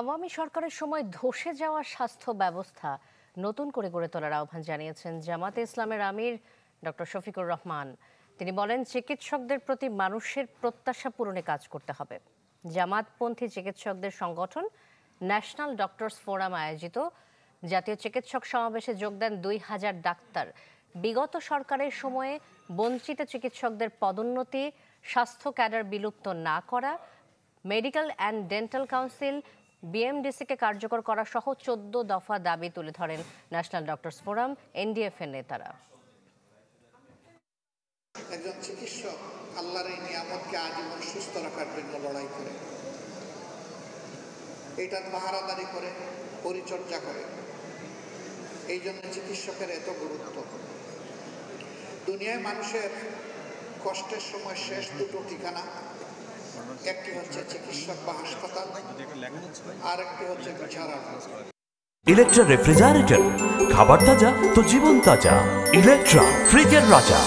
আওয়ামী সরকারের সময় ধসে যাওয়া স্বাস্থ্য ব্যবস্থা নতুন করে গড়ে তোলার আহ্বান জানিয়েছেন জামাতে ইসলামের আমির ডক্টর শফিকুর রহমান। তিনি বলেন, চিকিৎসকদের প্রতি মানুষের প্রত্যাশা পূরণে কাজ করতে হবে। জামাতপন্থী চিকিৎসকদের সংগঠন ন্যাশনাল ডক্টরস ফোরাম আয়োজিত জাতীয় চিকিৎসক সমাবেশে যোগ দেন ২,০০০ ডাক্তার। বিগত সরকারের সময়ে বঞ্চিত চিকিৎসকদের পদোন্নতি, স্বাস্থ্য ক্যাডার বিলুপ্ত না করা, মেডিকেল অ্যান্ড ডেন্টাল কাউন্সিল বিএমডিসিকে কার্যকর করা সহ ১৪ দফা দাবি তুলে ধরেন ন্যাশনাল ডক্টরস ফোরাম এনডিএফ এর নেতারা। একজন চিকিৎসক আল্লাহর এই নিয়ামতকে আজীবন সুস্থ রাখার জন্য লড়াই করে, এটা পাহারাদারি করে, পরিচর্যা করে। এই জন্য চিকিৎসকের এত গুরুত্ব। দুনিয়ায় মানুষের কষ্টের সময় শেষ দুটো ঠিকানা, একটি হচ্ছে চিকিৎসক বা হাসপাতাল, আর একটি হচ্ছে বিচারালয়। ইলেকট্রা রেফ্রিজারেটর, খাবার তাজা তো জীবন তাজা। ইলেকট্রা ফ্রিজের রাজা।